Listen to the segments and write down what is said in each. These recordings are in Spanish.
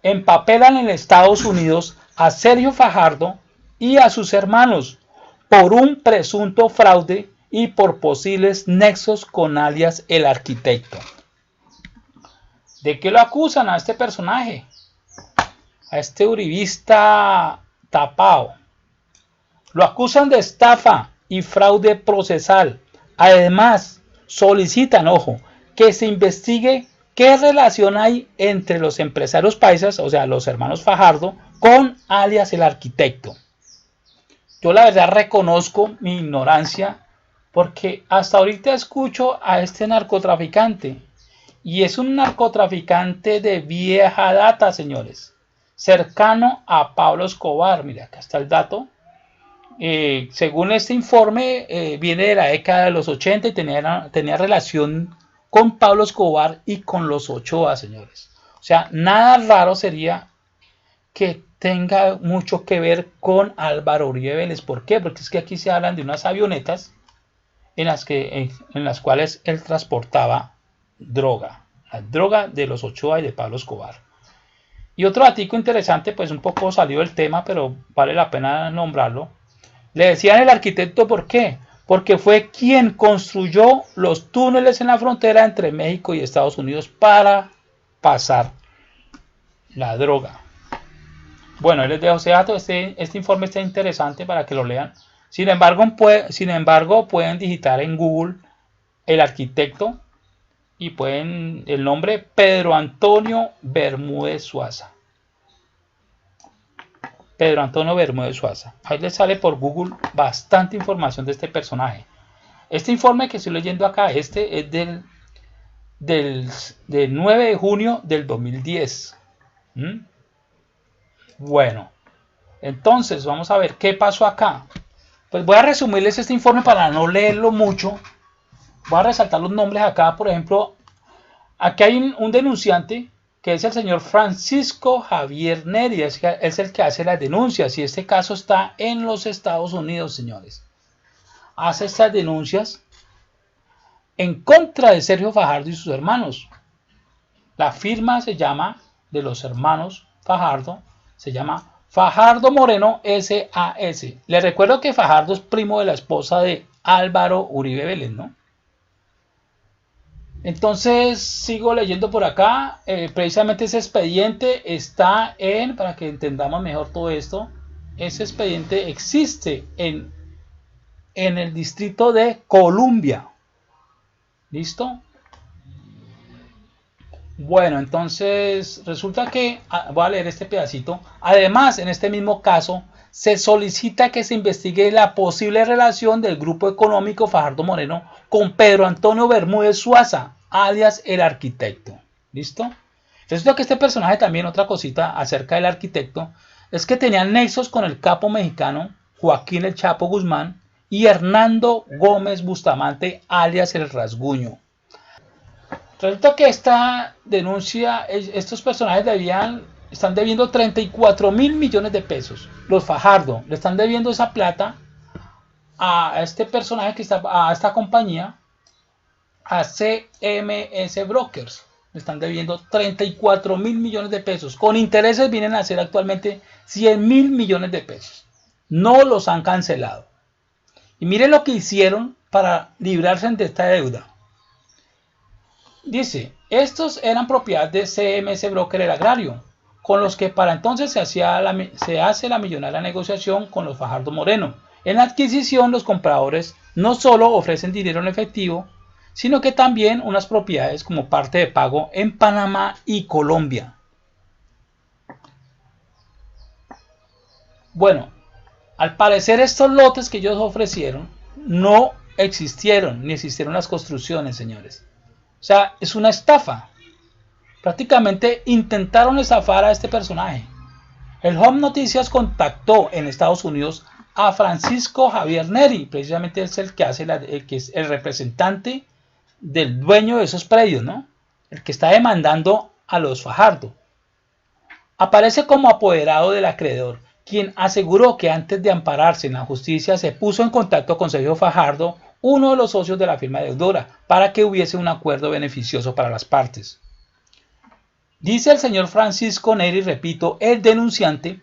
empapelan en Estados Unidos a Sergio Fajardo y a sus hermanos por un presunto fraude y por posibles nexos con alias el arquitecto. ¿De qué lo acusan a este personaje? A este uribista tapado. Lo acusan de estafa y fraude procesal. Además, solicitan, ojo, que se investigue qué relación hay entre los empresarios paisas, o sea, los hermanos Fajardo, con alias el arquitecto. Yo la verdad reconozco mi ignorancia porque hasta ahorita escucho a este narcotraficante y es un narcotraficante de vieja data, señores, cercano a Pablo Escobar. Mira, acá está el dato. Según este informe, viene de la década de los 80 y tenía relación con Pablo Escobar y con los Ochoa, señores. O sea, nada raro sería que tenga mucho que ver con Álvaro Uribe Vélez. ¿Por qué? Porque es que aquí se hablan de unas avionetas en las cuales él transportaba droga. La droga de los Ochoa y de Pablo Escobar. Y otro dato interesante, pues un poco salió del tema, pero vale la pena nombrarlo. Le decían el arquitecto, ¿por qué? Porque fue quien construyó los túneles en la frontera entre México y Estados Unidos para pasar la droga. Bueno, les dejo ese dato. Este informe está interesante para que lo lean. Sin embargo, pueden digitar en Google el arquitecto y pueden el nombre Pedro Antonio Bermúdez Suaza. Pedro Antonio Bermúdez Suaza. Ahí les sale por Google bastante información de este personaje. Este informe que estoy leyendo acá, es del 9 de junio del 2010. Bueno, entonces vamos a ver qué pasó acá. Pues voy a resumirles este informe para no leerlo mucho. Voy a resaltar los nombres acá. Por ejemplo, aquí hay un denunciante que es el señor Francisco Javier Neri, es el que hace las denuncias, y este caso está en los Estados Unidos, señores. Hace estas denuncias en contra de Sergio Fajardo y sus hermanos. La firma de los hermanos Fajardo, se llama Fajardo Moreno SAS. Les recuerdo que Fajardo es primo de la esposa de Álvaro Uribe Vélez, ¿no? Entonces sigo leyendo por acá. Precisamente ese expediente está para que entendamos mejor todo esto, ese expediente existe en el distrito de Columbia. ¿Listo? Bueno, entonces resulta que, voy a leer este pedacito. Además, en este mismo caso, se solicita que se investigue la posible relación del grupo económico Fajardo Moreno con Pedro Antonio Bermúdez Suaza, alias el arquitecto. ¿Listo? Resulta que este personaje también, otra cosita acerca del arquitecto, es que tenía nexos con el capo mexicano Joaquín El Chapo Guzmán y Hernando Gómez Bustamante, alias el Rasguño. Resulta que esta denuncia, estos personajes están debiendo 34 mil millones de pesos. Los Fajardo le están debiendo esa plata a este personaje a esta compañía, a CMS Brokers. Le están debiendo 34 mil millones de pesos. Con intereses vienen a ser actualmente 100 mil millones de pesos. No los han cancelado. Y miren lo que hicieron para librarse de esta deuda. Dice, estos eran propiedad de CMS Broker el Agrario, con los que para entonces se hace la millonaria negociación con los Fajardo Moreno. En la adquisición, los compradores no solo ofrecen dinero en efectivo, sino que también unas propiedades como parte de pago en Panamá y Colombia. Bueno, al parecer estos lotes que ellos ofrecieron no existieron, ni existieron las construcciones, señores. O sea, es una estafa. Prácticamente intentaron estafar a este personaje. El Home Noticias contactó en Estados Unidos a Francisco Javier Neri, precisamente es el que que es el representante del dueño de esos predios, ¿no? El que está demandando a los Fajardo. Aparece como apoderado del acreedor, quien aseguró que antes de ampararse en la justicia se puso en contacto con Sergio Fajardo, uno de los socios de la firma deudora, para que hubiese un acuerdo beneficioso para las partes. Dice el señor Francisco Neri, repito, el denunciante,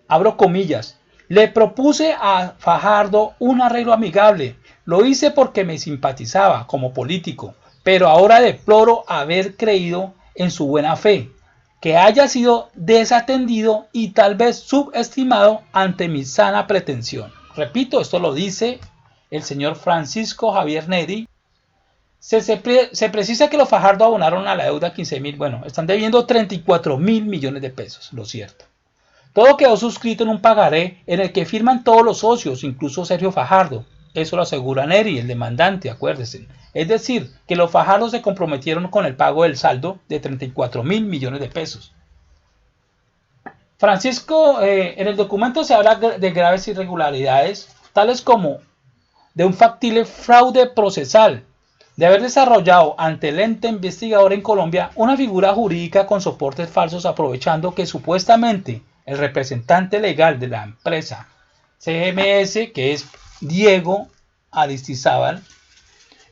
abro comillas, le propuse a Fajardo un arreglo amigable. Lo hice porque me simpatizaba como político, pero ahora deploro haber creído en su buena fe, que haya sido desatendido y tal vez subestimado ante mi sana pretensión. Repito, esto lo dice el señor Francisco Javier Neri. Se precisa que los Fajardo abonaron a la deuda 15.000, bueno, están debiendo 34.000 millones de pesos, lo cierto. Todo quedó suscrito en un pagaré en el que firman todos los socios, incluso Sergio Fajardo. Eso lo asegura Neri, el demandante, acuérdense. Es decir, que los Fajardo se comprometieron con el pago del saldo de 34.000 millones de pesos. Francisco, en el documento se habla de graves irregularidades, tales como de un factible fraude procesal, de haber desarrollado ante el ente investigador en Colombia una figura jurídica con soportes falsos, aprovechando que supuestamente el representante legal de la empresa CMS, que es Diego Aristizábal,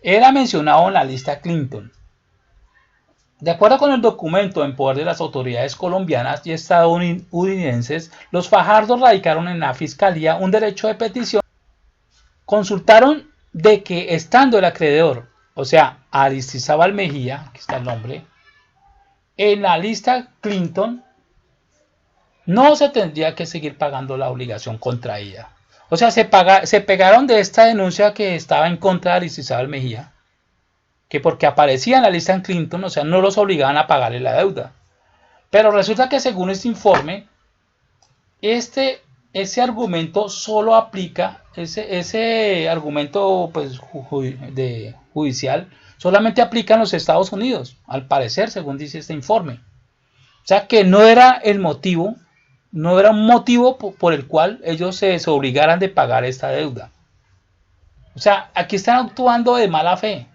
era mencionado en la lista Clinton. De acuerdo con el documento en poder de las autoridades colombianas y estadounidenses, los Fajardo radicaron en la fiscalía un derecho de petición. Consultaron de que estando el acreedor, o sea, Aristizábal Mejía, aquí está el nombre, en la lista Clinton, no se tendría que seguir pagando la obligación contraída. O sea, se pegaron de esta denuncia que estaba en contra de Aristizábal Mejía, que porque aparecía en la lista en Clinton, o sea, no los obligaban a pagarle la deuda. Pero resulta que según este informe, ese argumento solo aplica, ese argumento pues, judicial, solamente aplica en los Estados Unidos, al parecer, según dice este informe. O sea que no era el motivo, no era un motivo por el cual ellos se obligaran de pagar esta deuda. O sea, aquí están actuando de mala fe,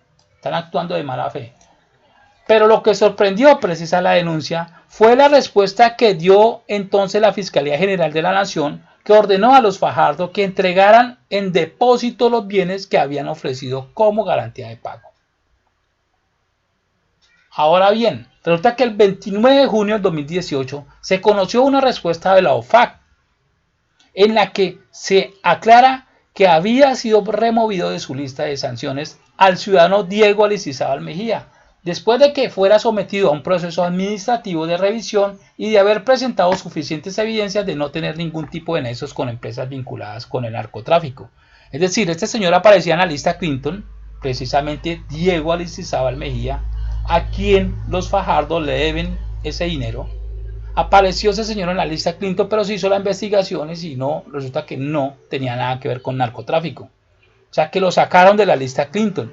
Pero lo que sorprendió, precisa la denuncia, fue la respuesta que dio entonces la Fiscalía General de la Nación, que ordenó a los Fajardo que entregaran en depósito los bienes que habían ofrecido como garantía de pago. Ahora bien, resulta que el 29 de junio del 2018 se conoció una respuesta de la OFAC, en la que se aclara que había sido removido de su lista de sanciones al ciudadano Diego Aristizábal Mejía, después de que fuera sometido a un proceso administrativo de revisión y de haber presentado suficientes evidencias de no tener ningún tipo de nexos con empresas vinculadas con el narcotráfico. Es decir, este señor aparecía en la lista Clinton, precisamente Diego Aristizábal Mejía, a quien los Fajardo le deben ese dinero. Apareció ese señor en la lista Clinton, pero se hizo las investigaciones y no, resulta que no tenía nada que ver con narcotráfico. O sea que lo sacaron de la lista Clinton.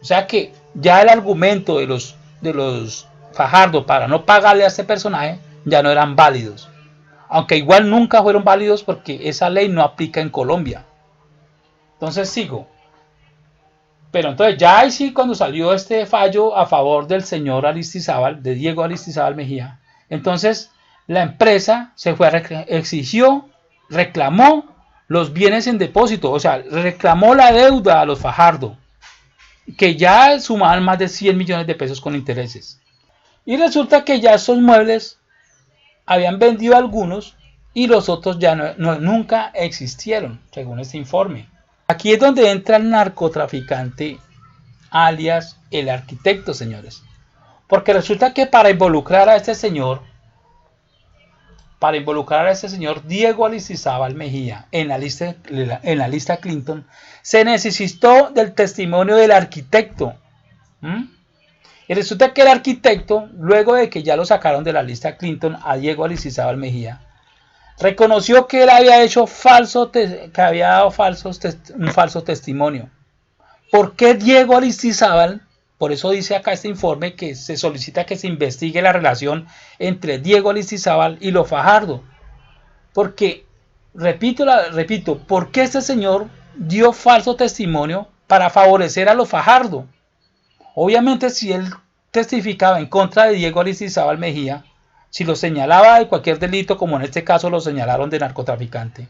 O sea que ya el argumento de los Fajardo para no pagarle a este personaje ya no eran válidos. Aunque igual nunca fueron válidos porque esa ley no aplica en Colombia. Entonces sigo. Pero entonces ya ahí sí, cuando salió este fallo a favor del señor Aristizábal, de Diego Aristizábal Mejía, entonces la empresa se fue exigió, reclamó los bienes en depósito, o sea, reclamó la deuda a los Fajardo, que ya sumaban más de 100 millones de pesos con intereses. Y resulta que ya esos muebles habían vendido algunos y los otros ya nunca existieron, según este informe. Aquí es donde entra el narcotraficante, alias el arquitecto, señores. Porque resulta que para involucrar a este señor Diego Aristizábal Mejía en la lista Clinton, se necesitó del testimonio del arquitecto. Y resulta que el arquitecto, luego de que ya lo sacaron de la lista Clinton a Diego Aristizábal Mejía, reconoció que él había hecho que había dado un falso testimonio. ¿Por qué Diego Aristizábal? Por eso dice acá este informe que se solicita que se investigue la relación entre Diego Aristizábal y los Fajardo. Porque, repito, ¿por qué este señor dio falso testimonio para favorecer a los Fajardo? Obviamente, si él testificaba en contra de Diego Aristizábal Mejía, si lo señalaba de cualquier delito, como en este caso lo señalaron de narcotraficante,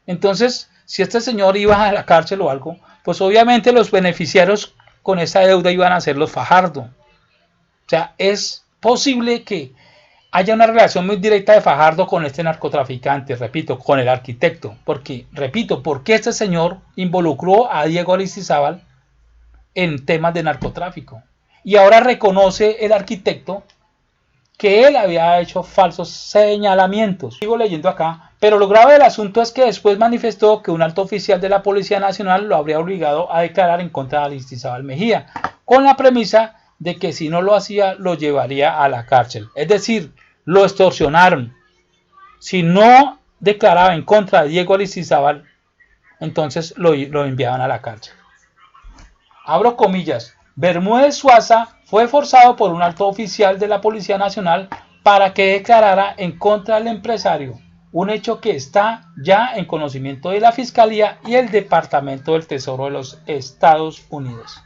entonces, si este señor iba a la cárcel o algo, pues obviamente los beneficiarios con esa deuda iban a ser los Fajardo. O sea, es posible que haya una relación muy directa de Fajardo con este narcotraficante, repito, con el arquitecto, porque, repito, porque este señor involucró a Diego Aristizábal en temas de narcotráfico. Y ahora reconoce el arquitecto que él había hecho falsos señalamientos. Sigo leyendo acá, pero lo grave del asunto es que después manifestó que un alto oficial de la Policía Nacional lo habría obligado a declarar en contra de Aristizábal Mejía, con la premisa de que si no lo hacía, lo llevaría a la cárcel. Es decir, lo extorsionaron. Si no declaraba en contra de Diego Aristizábal, entonces lo enviaban a la cárcel. Abro comillas. Bermúdez Suaza fue forzado por un alto oficial de la Policía Nacional para que declarara en contra del empresario, un hecho que está ya en conocimiento de la Fiscalía y el Departamento del Tesoro de los Estados Unidos.